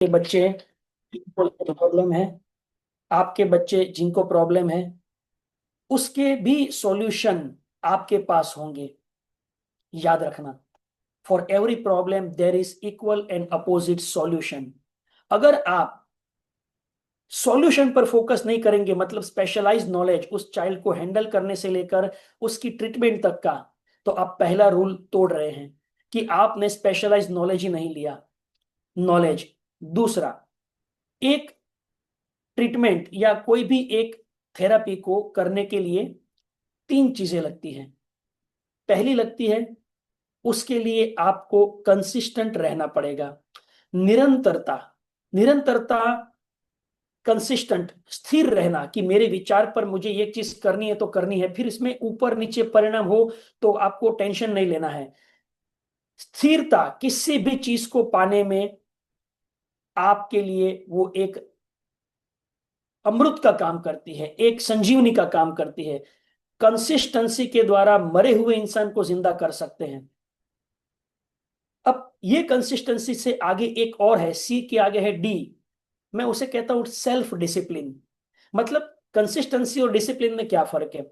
के बच्चे जिनको प्रॉब्लम है, आपके बच्चे जिनको प्रॉब्लम है, उसके भी सॉल्यूशन आपके पास होंगे। याद रखना, for every problem there is equal and opposite solution. अगर आप सॉल्यूशन पर फोकस नहीं करेंगे, मतलब स्पेशलाइज्ड नॉलेज उस चाइल्ड को हैंडल करने से लेकर उसकी ट्रीटमेंट तक का, तो आप पहला रूल तोड़ रहे हैं कि आपने स्पेशलाइज्ड नॉलेज ही नहीं लिया। नॉलेज। दूसरा, एक ट्रीटमेंट या कोई भी एक थेरेपी को करने के लिए तीन चीजें लगती हैं। पहली लगती है, उसके लिए आपको कंसिस्टेंट रहना पड़ेगा। निरंतरता। निरंतरता, कंसिस्टेंट, स्थिर रहना कि मेरे विचार पर मुझे ये चीज करनी है तो करनी है, फिर इसमें ऊपर नीचे परिणाम हो तो आपको टेंशन नहीं लेना है। स्थिरता किसी भी चीज को पाने में आपके लिए वो एक अमृत का काम करती है, एक संजीवनी का काम करती है। कंसिस्टेंसी के द्वारा मरे हुए इंसान को जिंदा कर सकते हैं। अब ये कंसिस्टेंसी से आगे एक और है, सी के आगे है डी। मैं उसे कहता हूं सेल्फ डिसिप्लिन। मतलब कंसिस्टेंसी और डिसिप्लिन में क्या फर्क है?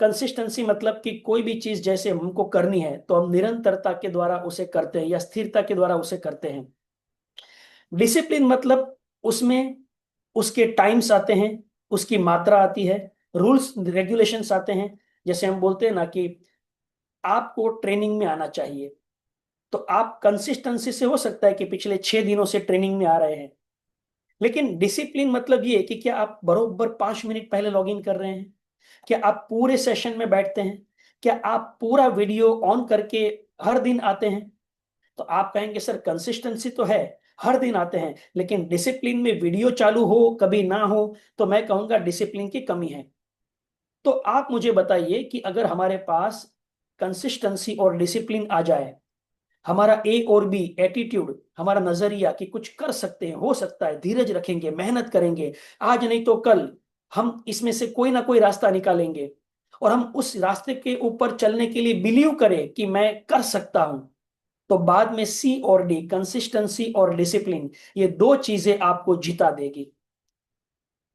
कंसिस्टेंसी मतलब कि कोई भी चीज जैसे हमको करनी है तो हम निरंतरता के द्वारा उसे करते हैं या स्थिरता के द्वारा उसे करते हैं। डिसिप्लिन मतलब उसमें उसके टाइम्स आते हैं, उसकी मात्रा आती है, रूल्स रेगुलेशंस आते हैं। जैसे हम बोलते हैं ना कि आपको ट्रेनिंग में आना चाहिए, तो आप कंसिस्टेंसी से हो सकता है कि पिछले 6 दिनों से ट्रेनिंग में आ रहे हैं, लेकिन डिसिप्लिन मतलब ये है कि क्या आप बरोबर 5 मिनट पहले लॉग इन कर रहे हैं, क्या आप पूरे सेशन में बैठते हैं, क्या आप पूरा वीडियो ऑन करके हर दिन आते हैं। तो आप कहेंगे सर कंसिस्टेंसी तो है, हर दिन आते हैं, लेकिन डिसिप्लिन में वीडियो चालू हो कभी ना हो, तो मैं कहूंगा डिसिप्लिन की कमी है। तो आप मुझे बताइए कि अगर हमारे पास कंसिस्टेंसी और डिसिप्लिन आ जाए, हमारा ए और बी एटीट्यूड, हमारा नजरिया कि कुछ कर सकते हैं, हो सकता है, धीरज रखेंगे, मेहनत करेंगे, आज नहीं तो कल हम इसमें से कोई ना कोई रास्ता निकालेंगे, और हम उस रास्ते के ऊपर चलने के लिए बिलीव करें कि मैं कर सकता हूं, तो बाद में सी और डी, कंसिस्टेंसी और डिसिप्लिन, ये दो चीजें आपको जिता देगी।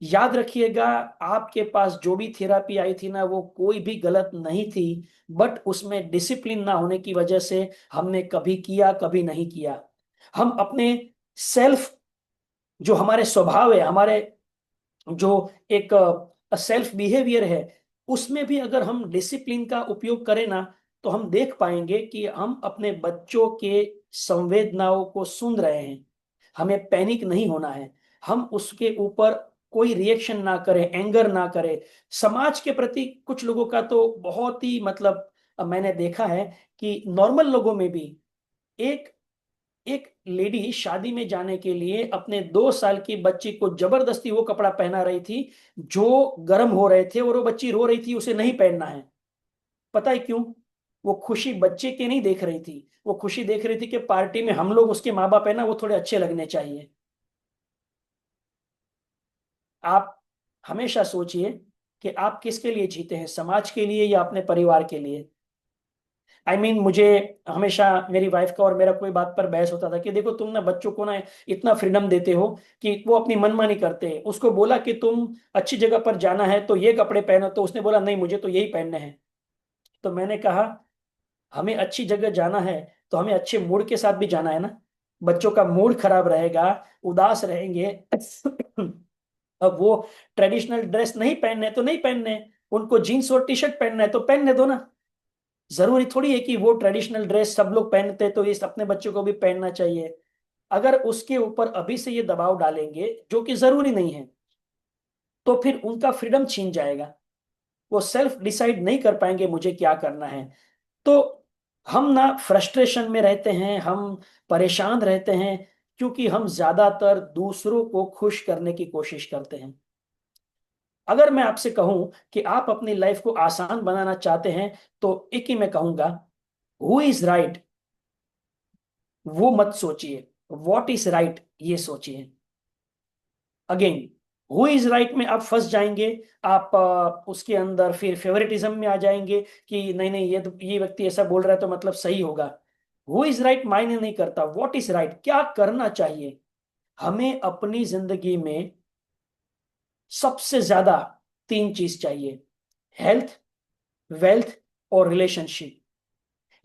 याद रखिएगा, आपके पास जो भी थेरापी आई थी ना, वो कोई भी गलत नहीं थी, बट उसमें डिसिप्लिन ना होने की वजह से हमने कभी किया कभी नहीं किया। हम अपने सेल्फ, जो हमारे स्वभाव है, हमारे जो एक सेल्फ बिहेवियर है, उसमें भी अगर हम डिसिप्लिन का उपयोग करें ना, तो हम देख पाएंगे कि हम अपने बच्चों के संवेदनाओं को सुन रहे हैं। हमें पैनिक नहीं होना है, हम उसके ऊपर कोई रिएक्शन ना करें, एंगर ना करें। समाज के प्रति कुछ लोगों का तो बहुत ही मतलब, मैंने देखा है कि नॉर्मल लोगों में भी एक एक लेडी शादी में जाने के लिए अपने 2 साल की बच्ची को जबरदस्ती वो कपड़ा पहना रही थी जो गर्म हो रहे थे, और वो बच्ची रो रही थी उसे नहीं पहनना है। पता है क्यों? वो खुशी बच्चे की नहीं देख रही थी, वो खुशी देख रही थी कि पार्टी में हम लोग उसके माँ बाप है ना, वो थोड़े अच्छे लगने चाहिए। आप हमेशा सोचिए कि आप किसके लिए जीते हैं, समाज के लिए या अपने परिवार के लिए। मुझे हमेशा मेरी वाइफ का और मेरा कोई बात पर बहस होता था कि देखो तुम ना बच्चों को ना इतना फ्रीडम देते हो कि वो अपनी मनमानी करते हैं। उसको बोला कि तुम अच्छी जगह पर जाना है तो ये कपड़े पहनो, तो उसने बोला नहीं मुझे तो यही पहनने हैं। तो मैंने कहा हमें अच्छी जगह जाना है तो हमें अच्छे मूड के साथ भी जाना है ना। बच्चों का मूड खराब रहेगा, उदास रहेंगे, अब वो ट्रेडिशनल ड्रेस नहीं पहनने तो नहीं पहनने, उनको जीन्स और टी शर्ट पहनना है तो पहनने दो ना। जरूरी थोड़ी है कि वो ट्रेडिशनल ड्रेस सब लोग पहनते तो इस अपने बच्चों को भी पहनना चाहिए। अगर उसके ऊपर अभी से ये दबाव डालेंगे जो कि जरूरी नहीं है, तो फिर उनका फ्रीडम छीन जाएगा, वो सेल्फ डिसाइड नहीं कर पाएंगे मुझे क्या करना है। तो हम ना फ्रस्ट्रेशन में रहते हैं, हम परेशान रहते हैं, क्योंकि हम ज्यादातर दूसरों को खुश करने की कोशिश करते हैं। अगर मैं आपसे कहूं कि आप अपनी लाइफ को आसान बनाना चाहते हैं, तो एक ही मैं कहूंगा, हु इज राइट वो मत सोचिए, व्हाट इज राइट ये सोचिए। अगेन, हु इज राइट में आप फंस जाएंगे, आप उसके अंदर फिर फेवरेटिज्म में आ जाएंगे कि नहीं नहीं ये व्यक्ति ऐसा बोल रहा है तो मतलब सही होगा। हु इज राइट मायने नहीं करता, व्हाट इज राइट क्या करना चाहिए। हमें अपनी जिंदगी में सबसे ज्यादा तीन चीज चाहिए: हेल्थ, वेल्थ और रिलेशनशिप।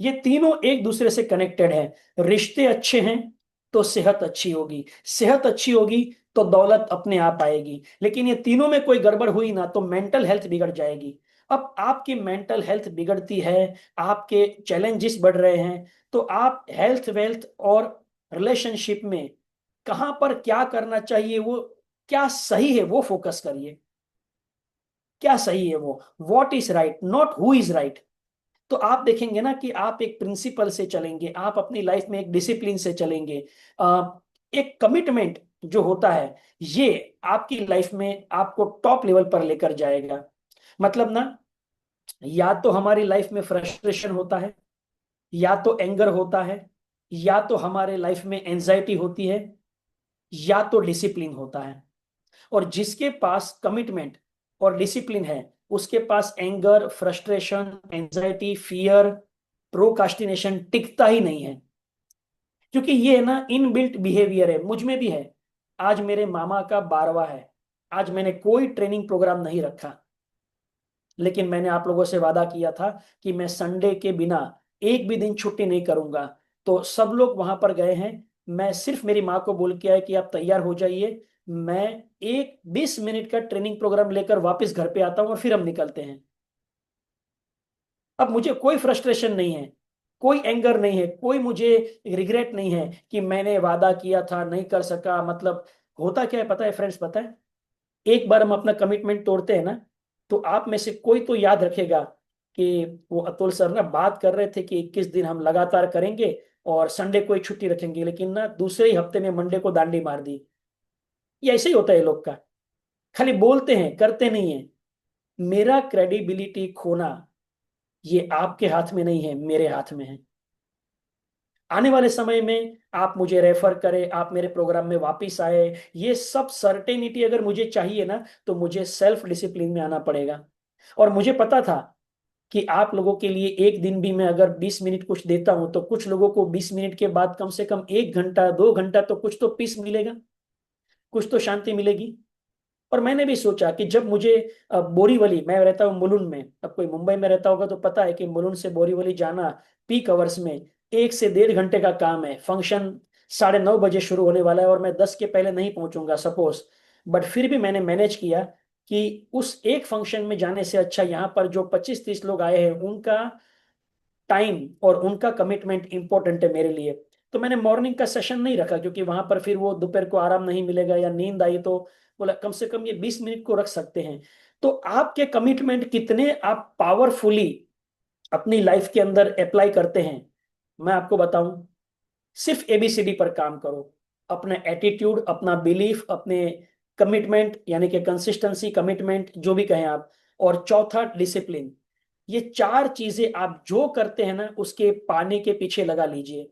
ये तीनों एक दूसरे से कनेक्टेड हैं। रिश्ते अच्छे हैं तो सेहत अच्छी होगी, सेहत अच्छी होगी तो दौलत अपने आप आएगी। लेकिन ये तीनों में कोई गड़बड़ हुई ना तो मेंटल हेल्थ बिगड़ जाएगी। अब आपकी मेंटल हेल्थ बिगड़ती है, आपके चैलेंजेस बढ़ रहे हैं, तो आप हेल्थ, वेल्थ और रिलेशनशिप में कहां पर क्या करना चाहिए, वो क्या सही है वो फोकस करिए। क्या सही है वो, what is right, not who is right. तो आप देखेंगे ना कि आप एक प्रिंसिपल से चलेंगे, आप अपनी लाइफ में एक डिसिप्लिन से चलेंगे। एक कमिटमेंट जो होता है, ये आपकी लाइफ में आपको टॉप लेवल पर लेकर जाएगा। मतलब ना, या तो हमारी लाइफ में फ्रस्ट्रेशन होता है, या तो एंगर होता है, या तो हमारे लाइफ में एंजाइटी होती है, या तो डिसिप्लिन होता है। और जिसके पास कमिटमेंट और डिसिप्लिन है, उसके पास anger, frustration, anxiety, fear, procrastination टिकता ही नहीं है। क्योंकि ये ना इनबिल्ट बिहेवियर है, मुझ में भी है। आज मेरे मामा का 12वां है, आज मैंने कोई ट्रेनिंग प्रोग्राम नहीं रखा, लेकिन मैंने आप लोगों से वादा किया था कि मैं संडे के बिना एक भी दिन छुट्टी नहीं करूंगा। तो सब लोग वहां पर गए हैं, मैं सिर्फ मेरी माँ को बोल के आया कि आप तैयार हो जाइए, मैं एक 20 मिनट का ट्रेनिंग प्रोग्राम लेकर वापस घर पे आता हूँ और फिर हम निकलते हैं। अब मुझे कोई फ्रस्ट्रेशन नहीं है, कोई एंगर नहीं है, कोई मुझे रिग्रेट नहीं है कि मैंने वादा किया था नहीं कर सका। मतलब होता क्या है पता है फ्रेंड्स, पता है, एक बार हम अपना कमिटमेंट तोड़ते हैं ना, तो आप में से कोई तो याद रखेगा कि वो अतुल सर ना बात कर रहे थे कि 21 दिन हम लगातार करेंगे और संडे को ही छुट्टी रखेंगे, लेकिन ना दूसरे ही हफ्ते में मंडे को दांडी मार दी। ये ऐसे ही होता है ये लोग का, खाली बोलते हैं करते नहीं है। मेरा क्रेडिबिलिटी खोना ये आपके हाथ में नहीं है, मेरे हाथ में है। आने वाले समय में आप मुझे रेफर करें, आप मेरे प्रोग्राम में वापस आए, ये सब सर्टेनिटी अगर मुझे चाहिए ना, तो मुझे सेल्फ डिसिप्लिन में आना पड़ेगा। और मुझे पता था कि आप लोगों के लिए एक दिन भी मैं अगर 20 मिनट कुछ देता हूं, तो कुछ लोगों को 20 मिनट के बाद कम से कम 1 घंटा 2 घंटा तो कुछ तो पीस मिलेगा, कुछ तो शांति मिलेगी। और मैंने भी सोचा कि जब मुझे बोरीवली, मैं रहता हूँ मुलुंड में, अब कोई मुंबई में रहता होगा तो पता है कि मुलुंड से बोरीवली जाना पीक आवर्स में 1 से 1.5 घंटे का काम है। फंक्शन 9:30 बजे शुरू होने वाला है और मैं 10 के पहले नहीं पहुंचूंगा सपोज। बट फिर भी मैंने मैनेज किया कि उस एक फंक्शन में जाने से अच्छा यहाँ पर जो 25-30 लोग आए हैं उनका टाइम और उनका कमिटमेंट इंपॉर्टेंट है मेरे लिए। तो मैंने मॉर्निंग का सेशन नहीं रखा, क्योंकि वहां पर फिर वो दोपहर को आराम नहीं मिलेगा या नींद आई, तो बोला कम से कम ये 20 मिनट को रख सकते हैं। तो आपके कमिटमेंट कितने आप पावरफुली अपनी लाइफ के अंदर अप्लाई करते हैं, मैं आपको बताऊं, सिर्फ एबीसीडी पर काम करो। अपना एटीट्यूड, अपना बिलीफ, अपने कमिटमेंट यानी कि कंसिस्टेंसी, कमिटमेंट जो भी कहें आप, और चौथा डिसिप्लिन। ये चार चीजें आप जो करते हैं ना उसके पाने के पीछे लगा लीजिए।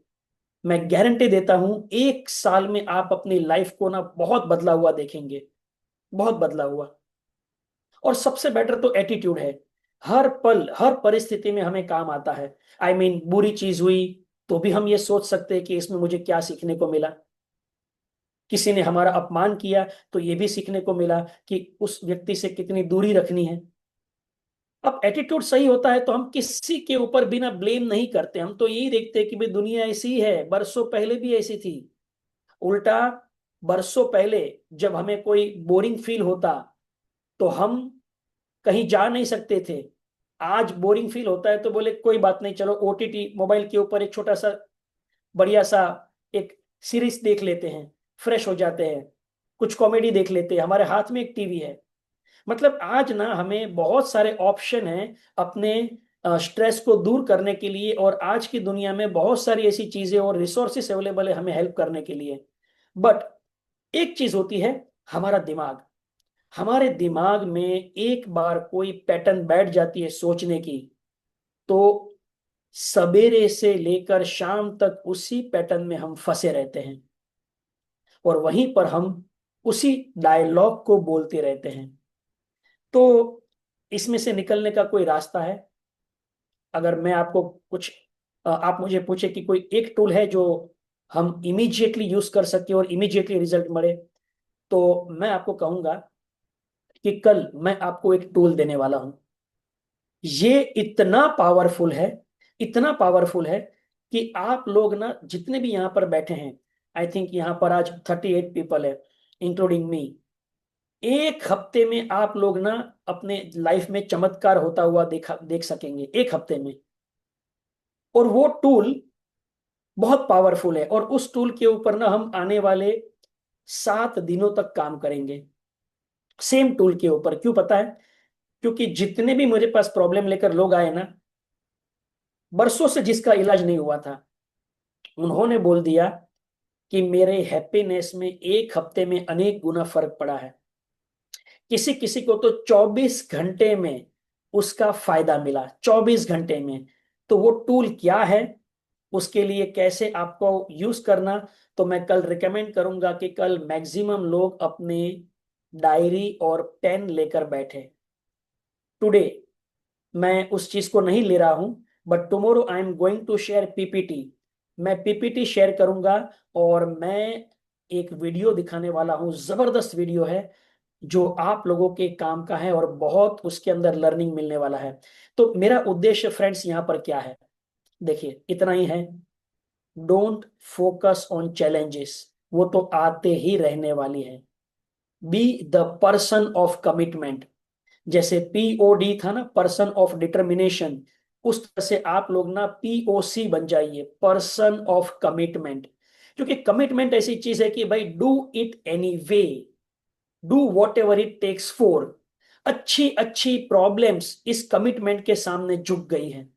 मैं गारंटी देता हूं 1 साल में आप अपनी लाइफ को ना बहुत बदला हुआ देखेंगे, बहुत बदला हुआ। और सबसे बेटर तो एटीट्यूड है, हर पल हर परिस्थिति में हमें काम आता है। आई मीन बुरी चीज हुई तो भी हम ये सोच सकते हैं कि इसमें मुझे क्या सीखने को मिला। किसी ने हमारा अपमान किया तो ये भी सीखने को मिला कि उस व्यक्ति से कितनी दूरी रखनी है। अब एटीट्यूड सही होता है तो हम किसी के ऊपर बिना ब्लेम नहीं करते, हम तो यही देखते हैं कि भाई दुनिया ऐसी है, बरसों पहले भी ऐसी थी। उल्टा, बरसों पहले जब हमें कोई बोरिंग फील होता तो हम कहीं जा नहीं सकते थे। आज बोरिंग फील होता है तो बोले कोई बात नहीं, चलो ओटीटी मोबाइल के ऊपर एक छोटा सा बढ़िया सा एक सीरीज देख लेते हैं, फ्रेश हो जाते हैं। कुछ कॉमेडी देख लेते हैं, हमारे हाथ में एक टीवी है। मतलब आज ना हमें बहुत सारे ऑप्शन हैं अपने स्ट्रेस को दूर करने के लिए, और आज की दुनिया में बहुत सारी ऐसी चीजें और रिसोर्सेस अवेलेबल है हमें हेल्प करने के लिए। बट एक चीज होती है, हमारा दिमाग। हमारे दिमाग में एक बार कोई पैटर्न बैठ जाती है सोचने की, तो सवेरे से लेकर शाम तक उसी पैटर्न में हम फंसे रहते हैं, और वहीं पर हम उसी डायलॉग को बोलते रहते हैं। तो इसमें से निकलने का कोई रास्ता है? अगर मैं आपको कुछ आप मुझे पूछे कि कोई एक टूल है जो हम इमीडिएटली यूज कर सके और इमीडिएटली रिजल्ट मिले, तो मैं आपको कहूंगा कि कल मैं आपको एक टूल देने वाला हूं। ये इतना पावरफुल है, इतना पावरफुल है कि आप लोग ना जितने भी यहाँ पर बैठे हैं, आई थिंक यहाँ पर आज 38 पीपल है इंक्लूडिंग मी, एक हफ्ते में आप लोग ना अपने लाइफ में चमत्कार होता हुआ देख सकेंगे एक हफ्ते में। और वो टूल बहुत पावरफुल है, और उस टूल के ऊपर ना हम आने वाले 7 दिनों तक काम करेंगे, सेम टूल के ऊपर। क्यों पता है? क्योंकि जितने भी मेरे पास प्रॉब्लम लेकर लोग आए ना, बरसों से जिसका इलाज नहीं हुआ था, उन्होंने बोल दिया कि मेरे हैप्पीनेस में एक हफ्ते में अनेक गुना फर्क पड़ा है। किसी किसी को तो 24 घंटे में उसका फायदा मिला, 24 घंटे में। तो वो टूल क्या है, उसके लिए कैसे आपको यूज करना, तो मैं कल रिकमेंड करूंगा कि कल मैक्सिमम लोग अपने डायरी और पेन लेकर बैठे। टुडे मैं उस चीज को नहीं ले रहा हूं, but tomorrow I am going to share PPT. मैं पीपीटी शेयर करूंगा, और मैं एक वीडियो दिखाने वाला हूं, जबरदस्त वीडियो है जो आप लोगों के काम का है, और बहुत उसके अंदर लर्निंग मिलने वाला है। तो मेरा उद्देश्य फ्रेंड्स यहाँ पर क्या है, देखिए इतना ही है। डोंट फोकस ऑन चैलेंजेस, वो तो आते ही रहने वाली है। Be the person of commitment. जैसे पीओडी था ना, पर्सन ऑफ डिटर्मिनेशन, उस तरह से आप लोग ना पीओसी बन जाइए, पर्सन ऑफ कमिटमेंट। क्योंकि कमिटमेंट ऐसी चीज है कि भाई do it anyway, do whatever it takes for. अच्छी अच्छी प्रॉब्लम्स इस कमिटमेंट के सामने झुक गई हैं,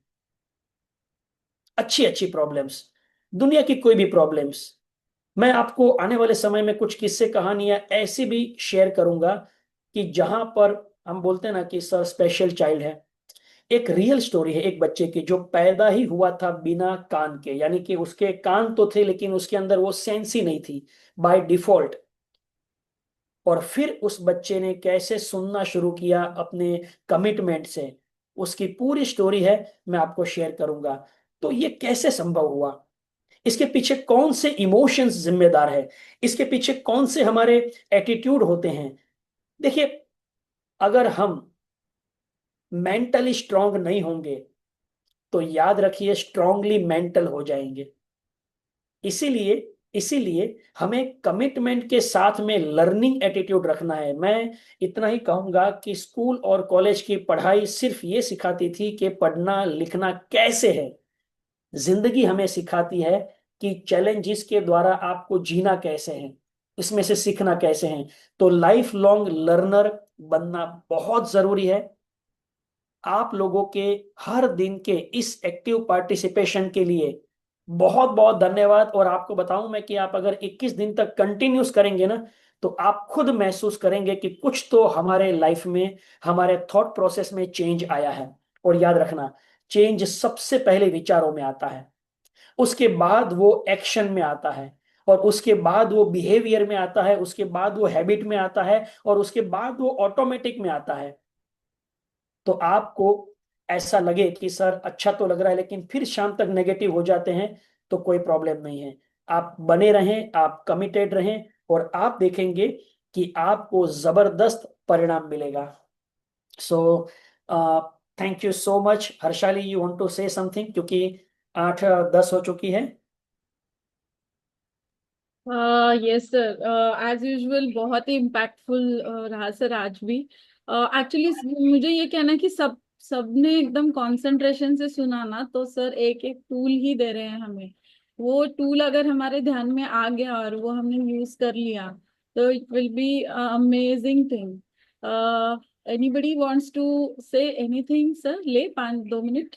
अच्छी अच्छी प्रॉब्लम्स, दुनिया की कोई भी प्रॉब्लम्स। मैं आपको आने वाले समय में कुछ किस्से कहानियां ऐसी भी शेयर करूंगा कि जहां पर हम बोलते हैं ना कि सर स्पेशल चाइल्ड है। एक रियल स्टोरी है एक बच्चे की जो पैदा ही हुआ था बिना कान के, यानी कि उसके कान तो थे लेकिन उसके अंदर वो सेंस ही नहीं थी बाय डिफॉल्ट। और फिर उस बच्चे ने कैसे सुनना शुरू किया अपने कमिटमेंट से, उसकी पूरी स्टोरी है, मैं आपको शेयर करूंगा। तो ये कैसे संभव हुआ, इसके पीछे कौन से इमोशंस जिम्मेदार है, इसके पीछे कौन से हमारे एटीट्यूड होते हैं। देखिए, अगर हम मेंटली स्ट्रांग नहीं होंगे तो याद रखिए स्ट्रांगली मेंटल हो जाएंगे। इसीलिए इसीलिए हमें कमिटमेंट के साथ में लर्निंग एटीट्यूड रखना है। मैं इतना ही कहूंगा कि स्कूल और कॉलेज की पढ़ाई सिर्फ ये सिखाती थी कि पढ़ना लिखना कैसे है। जिंदगी हमें सिखाती है कि चैलेंजेस के द्वारा आपको जीना कैसे है, इसमें से सीखना कैसे है। तो लाइफ लॉन्ग लर्नर बनना बहुत जरूरी है। आप लोगों के हर दिन के इस एक्टिव पार्टिसिपेशन के लिए बहुत बहुत धन्यवाद। और आपको बताऊं मैं कि आप अगर 21 दिन तक कंटिन्यूस करेंगे ना, तो आप खुद महसूस करेंगे कि कुछ तो हमारे लाइफ में, हमारे थॉट प्रोसेस में चेंज आया है। और याद रखना, चेंज सबसे पहले विचारों में आता है, उसके बाद वो एक्शन में आता है, और उसके बाद वो बिहेवियर में आता है, उसके बाद वो हैबिट में आता है, और उसके बाद वो ऑटोमेटिक में आता है। तो आपको ऐसा लगे कि सर अच्छा तो लग रहा है लेकिन फिर शाम तक नेगेटिव हो जाते हैं, तो कोई प्रॉब्लम नहीं है। आप बने रहें, आप कमिटेड रहें, और आप देखेंगे कि आपको जबरदस्त परिणाम मिलेगा। So thank you so much. Harshali, you want to say something, क्योंकि 8:10 हो चुकी है। यस सर, एज यूजुअल बहुत ही इम्पैक्टफुल रहा सर आज भी। एक्चुअली मुझे ये कहना है कि सबने एकदम कंसंट्रेशन से सुना ना, तो सर एक एक टूल ही दे रहे हैं हमें। वो टूल अगर हमारे ध्यान में आ गया और वो हमने यूज कर लिया, तो it will be amazing thing. Anybody wants to say anything sir? ले 5-2 मिनट।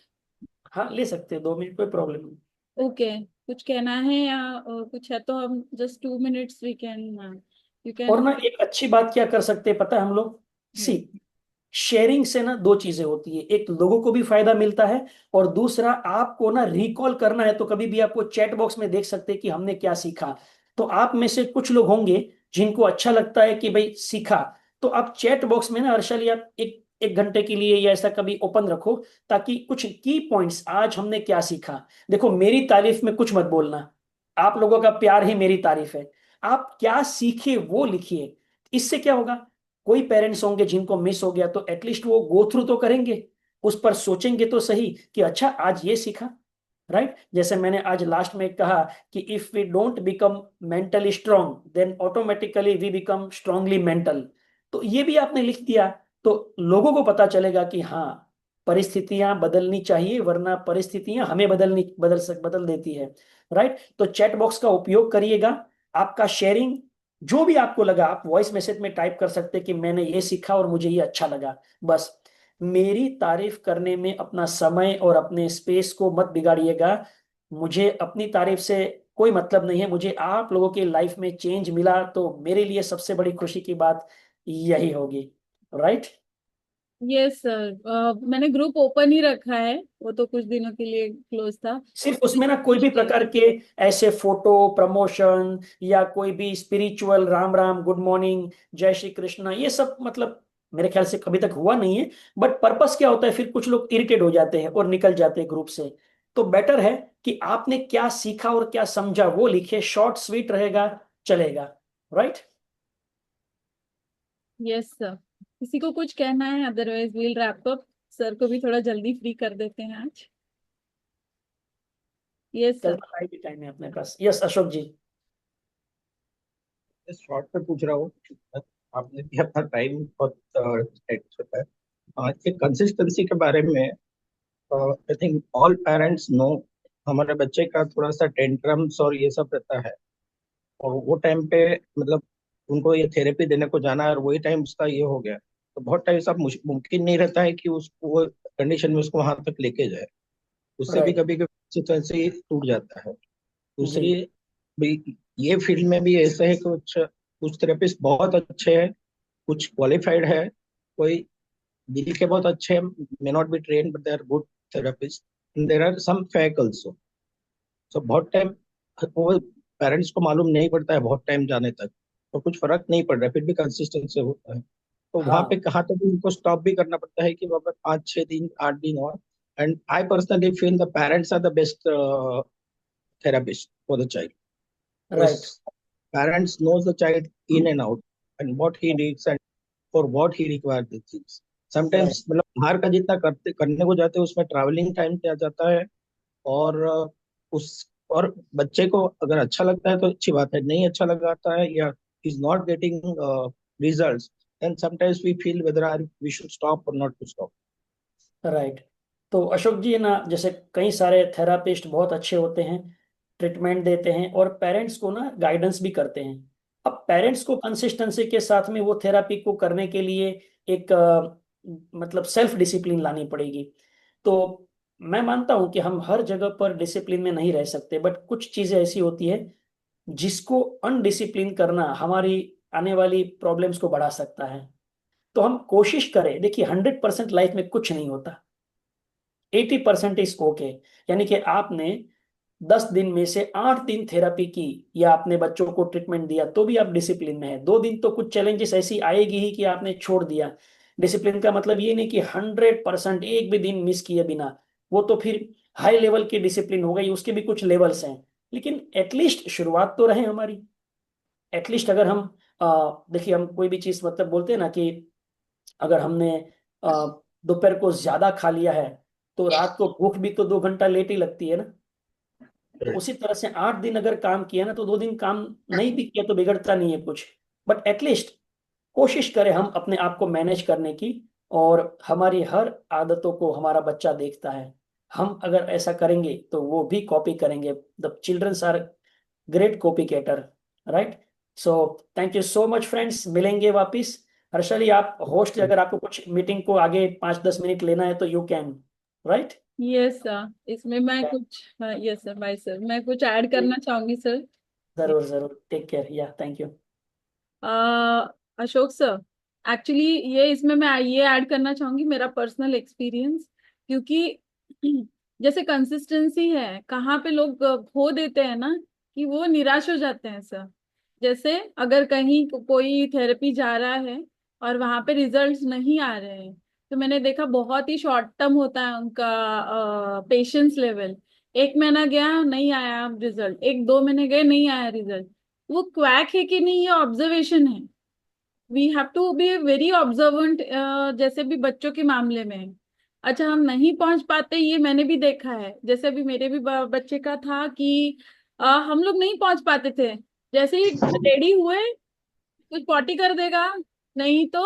हाँ, ले सकते हैं 2 मिनट, कोई प्रॉब्लम नहीं। ओके, कुछ कहना है या कुछ है तो हम just 2 minutes we can, you और कैन। ना एक अच्छी बात क्या कर सकते हैं पता है हम लोग, सी, शेयरिंग से ना दो चीजें होती है, एक लोगों को भी फायदा मिलता है, और दूसरा आपको ना रिकॉल करना है तो कभी भी आपको चैट बॉक्स में देख सकते हैं कि हमने क्या सीखा। तो आप में से कुछ लोग होंगे जिनको अच्छा लगता है कि भाई सीखा, तो आप चैट बॉक्स में ना हर्षाली आप एक एक घंटे के लिए या ऐसा कभी ओपन रखो, ताकि कुछ की पॉइंट्स आज हमने क्या सीखा। देखो, मेरी तारीफ में कुछ मत बोलना, आप लोगों का प्यार ही मेरी तारीफ है। आप क्या सीखे वो लिखिए। इससे क्या होगा, कोई पेरेंट्स होंगे जिनको मिस हो गया तो एटलीस्ट वो गो थ्रू तो करेंगे, उस पर सोचेंगे तो सही कि अच्छा आज ये सीखा। राइट, जैसे मैंने आज लास्ट में कहा कि if we don't become mentally strong then automatically we become strongly mental. तो ये भी आपने लिख दिया, तो लोगों को पता चलेगा कि हाँ, परिस्थितियां बदलनी चाहिए वरना परिस्थितियां हमें बदल देती है। राइट, तो चैट बॉक्स का उपयोग करिएगा। आपका शेयरिंग जो भी आपको लगा आप वॉइस मैसेज में टाइप कर सकते हैं कि मैंने ये सीखा और मुझे ये अच्छा लगा। बस मेरी तारीफ करने में अपना समय और अपने स्पेस को मत बिगाड़िएगा। मुझे अपनी तारीफ से कोई मतलब नहीं है, मुझे आप लोगों की लाइफ में चेंज मिला तो मेरे लिए सबसे बड़ी खुशी की बात यही होगी। राइट। यस सर, मैंने ग्रुप ओपन ही रखा है, वो तो कुछ दिनों के लिए क्लोज था। सिर्फ उसमें ना कोई भी प्रकार के ऐसे फोटो प्रमोशन या कोई भी spiritual Ram Ram good morning जय श्री कृष्ण ये सब मतलब मेरे ख्याल से कभी तक हुआ नहीं है। बट पर्पस क्या होता है, फिर कुछ लोग इरिटेट हो जाते हैं और निकल जाते हैं ग्रुप से। तो बेटर है कि आपने क्या सीखा और क्या समझा वो लिखे, शॉर्ट स्वीट रहेगा, चलेगा। राइट। यस सर, किसी को कुछ कहना है? Otherwise we'll wrap up. Sir को भी थोड़ा जल्दी फ्री कर देते हैं आज। यस कल सर। तो टाइम ही टाइम है अपने पास। यस अशोक जी। शॉर्ट में पूछ रहा हूँ। आपने भी अपना टाइम बहुत सेट रखा है। आज के कंसिस्टेंसी के बारे में I think all parents know. हमारे बच्चे का थोड़ा सा टेंट्रम्स और ये सब रहता है, और वो टाइम पे मतलब उनको ये थेरेपी देने को जाना है और वही टाइम उसका ये हो गया, तो बहुत टाइम सब मुमकिन नहीं रहता है कि उसको वो कंडीशन में उसको वहां तक लेके जाए। उससे भी राइट। कभी कभी कंसिस्टेंसी टूट जाता है। जी। दूसरी भी, ये फील्ड में भी ऐसा है, कुछ कुछ थेरेपिस्ट बहुत अच्छे हैं, कुछ क्वालिफाइड है, कोई दिल के बहुत अच्छे may not be train but they are good therapist. There are some fake also. So बहुत टाइम वो पेरेंट्स को मालूम नहीं पड़ता है बहुत टाइम जाने तक, तो कुछ फर्क नहीं पड़ रहा है, फिर भी कंसिस्टेंट से होता है। तो वहां हाँ। पे कहाँ तक भी उनको स्टॉप भी करना पड़ता है कि बाबा 5 6 दिन 8 दिन और। And I personally feel the parents are the best therapist for the child, right. because parents knows the child in and out and what he needs and for what he requires the things. Right. Sometimes मतलब बाहर का जितना करते करने को जाते हैं उसमें ट्रैवलिंग टाइम क्या जाता है, और उस और बच्चे को अगर अच्छा लगता है तो अच्छी बात है, नहीं अच्छा लगाता है या is not getting results, then sometimes we feel whether we should stop or not to stop. Right. तो अशोक जी ना, जैसे कई सारे थेरापिस्ट बहुत अच्छे होते हैं, ट्रीटमेंट देते हैं और पेरेंट्स को ना गाइडेंस भी करते हैं। अब पेरेंट्स को कंसिस्टेंसी के साथ में वो थेरापी को करने के लिए एक मतलब सेल्फ डिसिप्लिन लानी पड़ेगी। तो मैं मानता हूं कि हम हर जगह पर डिसिप्लिन में नहीं रह सकते, बट कुछ चीजें ऐसी होती है जिसको अनडिसिप्लिन करना हमारी आने वाली प्रॉब्लम्स को बढ़ा सकता है। तो हम कोशिश करें, देखिए 100% लाइफ में कुछ नहीं होता, 80% इज ओके। यानी कि आपने 10 दिन में से 8 दिन थेरापी की या अपने बच्चों को ट्रीटमेंट दिया तो भी आप डिसिप्लिन में है। 2 दिन तो कुछ चैलेंजेस ऐसी आएगी ही कि आपने छोड़ दिया। डिसिप्लिन का मतलब ये नहीं कि 100% एक भी दिन मिस किए बिना, वो तो फिर हाई लेवल की डिसिप्लिन हो गई, उसके भी कुछ लेवल्स हैं। लेकिन एटलीस्ट शुरुआत तो रहे हमारी। एटलीस्ट अगर हम देखिए हम कोई भी चीज मतलब बोलते हैं ना कि अगर हमने अ, दोपहर को ज्यादा खा लिया है तो रात को भूख भी तो 2 घंटा लेट ही लगती है ना। तो उसी तरह से 8 दिन अगर काम किया ना तो 2 दिन काम नहीं भी किया तो बिगड़ता नहीं है कुछ। बट एटलीस्ट कोशिश करें हम अपने आप को मैनेज करने की, और हमारी हर आदतों को हमारा बच्चा देखता है। हम अगर ऐसा करेंगे तो वो भी कॉपी करेंगे। The childrens are great copycatter. Right. So thank you so much friends, मिलेंगे वापिस। हर्षली आप होस्ट, अगर आपको कुछ मीटिंग को आगे 5-10 मिनट लेना है तो you can. Right. Yes sir, इसमें मैं कुछ, यस सर, बाय सर, मैं कुछ ऐड करना चाहूंगी सर। जरूर जरूर, टेक केयर, या thank you. Ashok sir, actually ये इसमें मैं ये ऐड करना चाहूंगी मेरा पर्सनल एक्सपीरियंस, क्योंकि जैसे कंसिस्टेंसी है, कहाँ पे लोग खो देते हैं ना, कि वो निराश हो जाते हैं सर। जैसे अगर कहीं कोई थेरेपी जा रहा है और वहां पे रिजल्ट्स नहीं आ रहे हैं, तो मैंने देखा बहुत ही शॉर्ट टर्म होता है उनका पेशेंस लेवल, एक महीना गया नहीं आया रिजल्ट, एक 2 महीने गए नहीं आया रिजल्ट। वो क्वैक है कि नहीं, ये ऑब्जर्वेशन है। We have to be very observant, जैसे भी बच्चों के मामले में है। अच्छा, हम नहीं पहुंच पाते, ये मैंने भी देखा है। जैसे अभी मेरे भी बच्चे का था कि हम लोग नहीं पहुंच पाते थे। जैसे ही रेडी हुए, कुछ पॉटी कर देगा, नहीं तो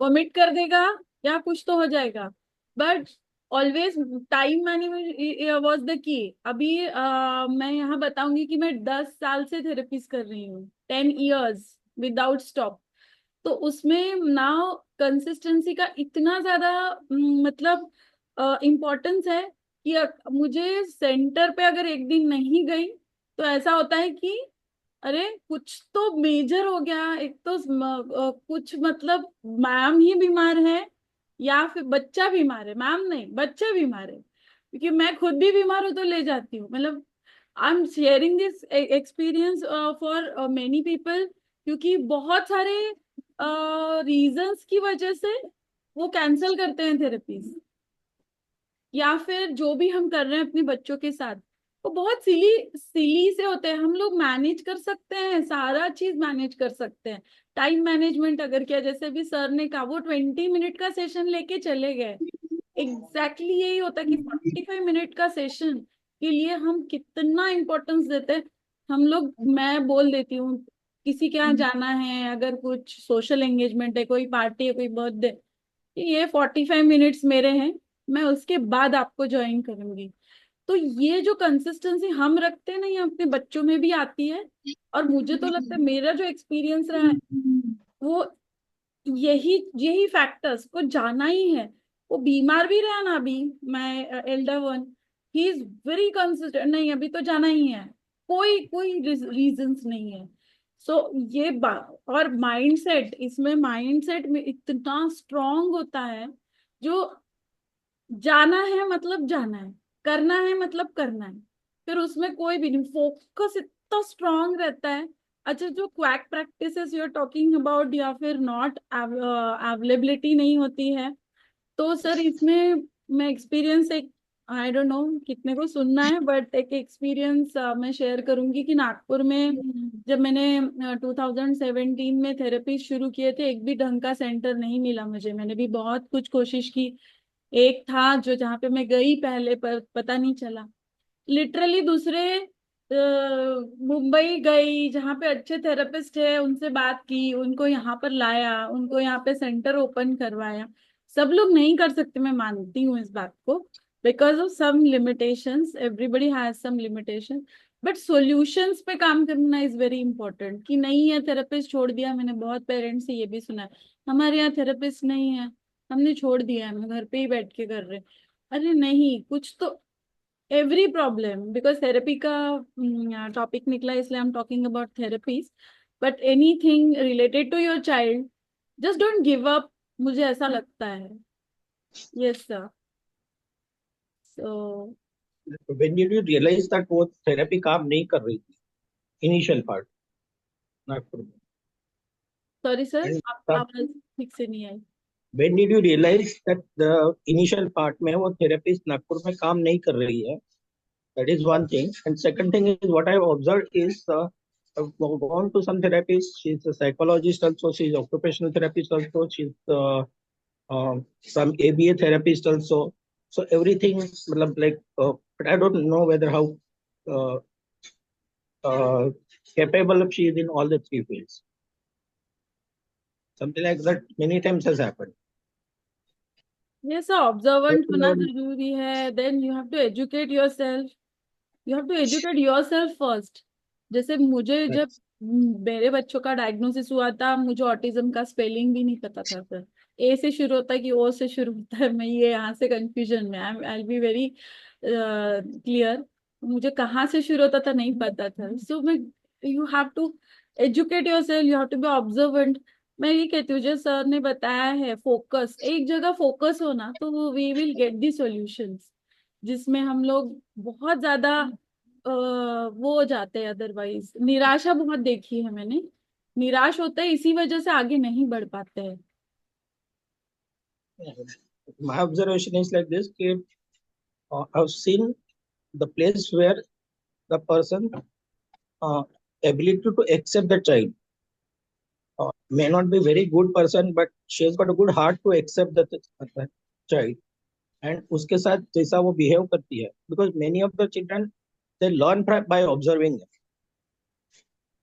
वॉमिट कर देगा, या कुछ तो हो जाएगा। But always time management was the key. अभी मैं यहाँ बताऊंगी कि मैं 10 साल से थेरेपीज कर रही हूँ, 10 years विदाउट स्टॉप। तो उसमें नाउ कंसिस्टेंसी का इतना ज्यादा मतलब इम्पोर्टेंस है कि मुझे सेंटर पे अगर एक दिन नहीं गई तो ऐसा होता है कि अरे कुछ तो मेजर हो गया। एक तो कुछ मतलब मैम ही बीमार है, या फिर बच्चा बीमार है, मैम नहीं बच्चा बीमार है। क्योंकि मैं खुद भी बीमार हूँ तो ले जाती हूँ, मतलब I am sharing this experience for many people. क्योंकि बहुत सारे रीजंस की वजह से वो कैंसिल करते हैं थेरेपीज, या फिर जो भी हम कर रहे हैं अपने बच्चों के साथ, वो बहुत सिली सिली से होते हैं। हम लोग मैनेज कर सकते हैं, सारा चीज मैनेज कर सकते हैं। टाइम मैनेजमेंट अगर किया, जैसे भी सर ने कहा, वो 20 मिनट का सेशन लेके चले गए। एग्जैक्टली यही होता है कि 45 मिनट का सेशन के लिए हम कितना इम्पोर्टेंस देते हैं। हम लोग, मैं बोल देती हूँ, किसी के यहाँ जाना है, अगर कुछ सोशल एंगेजमेंट है, कोई पार्टी है, कोई बर्थडे, ये 45 मिनट्स मेरे हैं, मैं उसके बाद आपको ज्वाइन करूंगी। तो ये जो कंसिस्टेंसी हम रखते हैं ना, ये अपने बच्चों में भी आती है। और मुझे तो लगता है, मेरा जो एक्सपीरियंस रहा है, वो यही यही फैक्टर्स को जाना ही है। वो बीमार भी रहा ना, अभी मैं Elder one, he is very consistent, नहीं अभी तो जाना ही है, कोई कोई रीजंस नहीं है। सो ये और माइंडसेट, इसमें माइंडसेट में इतना स्ट्रांग होता है, जो जाना है मतलब जाना है, करना है मतलब करना है, फिर उसमें कोई भी नहीं, फोकस इतना स्ट्रांग रहता है। अच्छा, जो quack practices you are talking about, या फिर नॉट अवेलेबिलिटी नहीं होती है, तो सर इसमें मैं एक्सपीरियंस एक, आई डोंट नो कितने को सुनना है, बट एक एक्सपीरियंस मैं शेयर करूंगी कि नागपुर में जब मैंने 2017 में थेरेपी शुरू किए थे, एक भी ढंग का सेंटर नहीं मिला मुझे। मैंने भी बहुत कुछ कोशिश की। एक था जो, जहाँ पे मैं गई पहले, पर पता नहीं चला। लिटरली दूसरे मुंबई गई, जहाँ पे अच्छे थेरेपिस्ट है, उनसे बात की, उनको यहाँ पर लाया, उनको यहाँ पे सेंटर ओपन करवाया। सब लोग नहीं कर सकते, मैं मानती हूँ इस बात को, because of some limitations, everybody has some limitation. But solutions पे काम करना इज वेरी इंपॉर्टेंट। कि नहीं है थेरेपिस्ट, छोड़ दिया। मैंने बहुत पेरेंट्स से ये भी सुना है, हमारे यहाँ थेरेपिस्ट नहीं है, हमने छोड़ दिया है, हम घर पे ही बैठ के कर रहे हैं। अरे नहीं, कुछ तो, एवरी प्रॉब्लम, बिकॉज थेरेपी का टॉपिक निकला, इसलिए I am talking about therapies. But anything related to your child, just don't give up, मुझे ऐसा लगता है। Yes sir. So when did you realize that वो थेरेपी काम नहीं कर रही थी, इनिशियल पार्ट नागपुर में? सॉरी सर, And आप तब आवाज ठीक से नहीं आई। when did you realize that the initial part में वो थेरेपिस्ट नागपुर में काम नहीं कर रही है? That is one thing. And second thing is, what I've observed is, I've gone to some therapists. She's a psychologist also. She's occupational therapist also. She's some ABA therapist also. So everything, मतलब like, but I don't know whether how uh, uh, capable she is in all the three fields. Something like that many times has happened. Yes sir, observant होना जरूरी है। Then you have to educate yourself, you have to educate yourself first. जैसे मुझे जब मेरे बच्चों का diagnosis हुआ था, मुझे ऑटिज्म का स्पेलिंग भी नहीं पता था सर। ए से शुरू होता है कि ओ से शुरू होता है, मैं ये यहाँ से कंफ्यूजन में, आई बी वेरी क्लियर। मुझे कहाँ से शुरू होता था नहीं पता था। सो मैं, you have to educate yourself, you have to be observant. मैं ये कहती हूँ, जो सर ने बताया है, फोकस, एक जगह फोकस होना, तो we will get the solutions. जिसमें हम लोग बहुत ज्यादा वो हो जाते हैं, अदरवाइज निराशा बहुत देखी है मैंने। निराश होते हैं, इसी वजह से आगे नहीं बढ़ पाते हैं। My observation is like this: कि I've seen the place where the person ability to accept the child may not be very good person, but she has got a good heart to accept the child, and उसके साथ जैसा वो behave करती है, because many of the children they learn by observing them.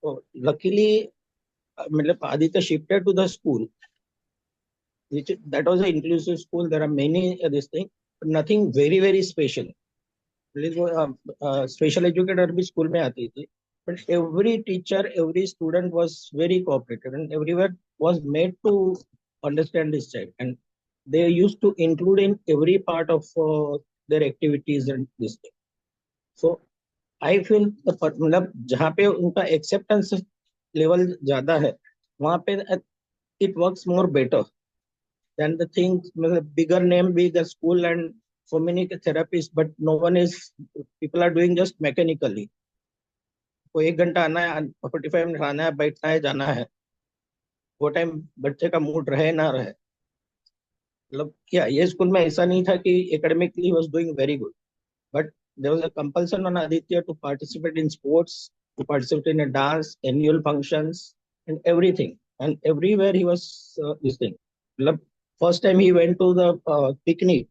So luckily, मतलब Aditya shifted to the school, that was an inclusive school. There are many this thing, but nothing very special. Special educator भी school में आती थी, but every teacher, every student was very cooperative, and everyone was made to understand this child, and they used to include in every part of their activities and this thing. So I feel मतलब जहाँ पे उनका acceptance level ज्यादा है, वहाँ पे it works more better than the things, bigger name, bigger school, and so many therapists, but no one is, people are doing just mechanically. को 1 घंटा आना है, 45 मिनट आना है, बैठना है, जाना है, वो टाइम बच्चे का मूड रहे ना रहे, मतलब क्या ये स्कूल में ऐसा नहीं था कि academically was doing very good, but there was a compulsion on Aditya to participate in sports, to participate in a dance, annual functions, and everything. And everywhere he was this thing. Matlab, first time he went to the picnic.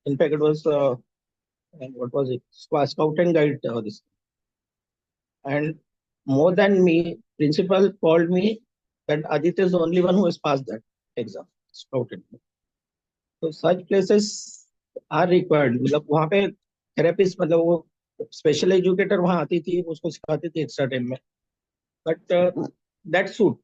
In fact, it was what was it? Scout and guide. This, and more than me, principal called me that Aditya is the only one who has passed that exam. Scout and guide. So such places are required. मतलब वहाँ पे therapist, मतलब वो special educator वहाँ आती थी, उसको सिखाती थी एक्स्ट्रा टाइम में, but that suit,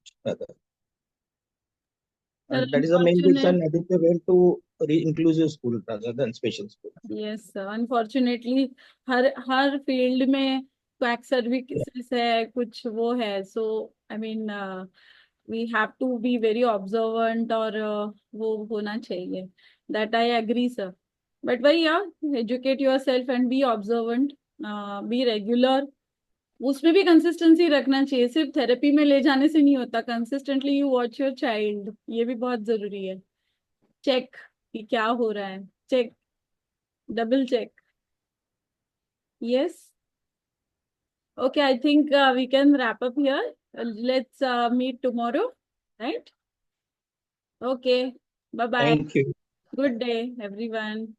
Sir, that is the main reason unfortunate. Aditya went to inclusive school rather than special school. Yes, sir. Unfortunately, her field में क्वैक सर्विसेज है, कुछ वो है. So I mean, we have to be very observant, और वो होना चाहिए. That I agree, sir. But वही, yeah, educate yourself and be observant, be regular. उसमें भी कंसिस्टेंसी रखना चाहिए, सिर्फ थेरेपी में ले जाने से नहीं होता. Consistently you watch your child, ये भी बहुत जरूरी है. चेक कि क्या हो रहा है, check, double check. Yes. Okay, I think we can wrap up here. Let's meet tomorrow, right? Okay. Bye bye. Thank you. Good day, everyone.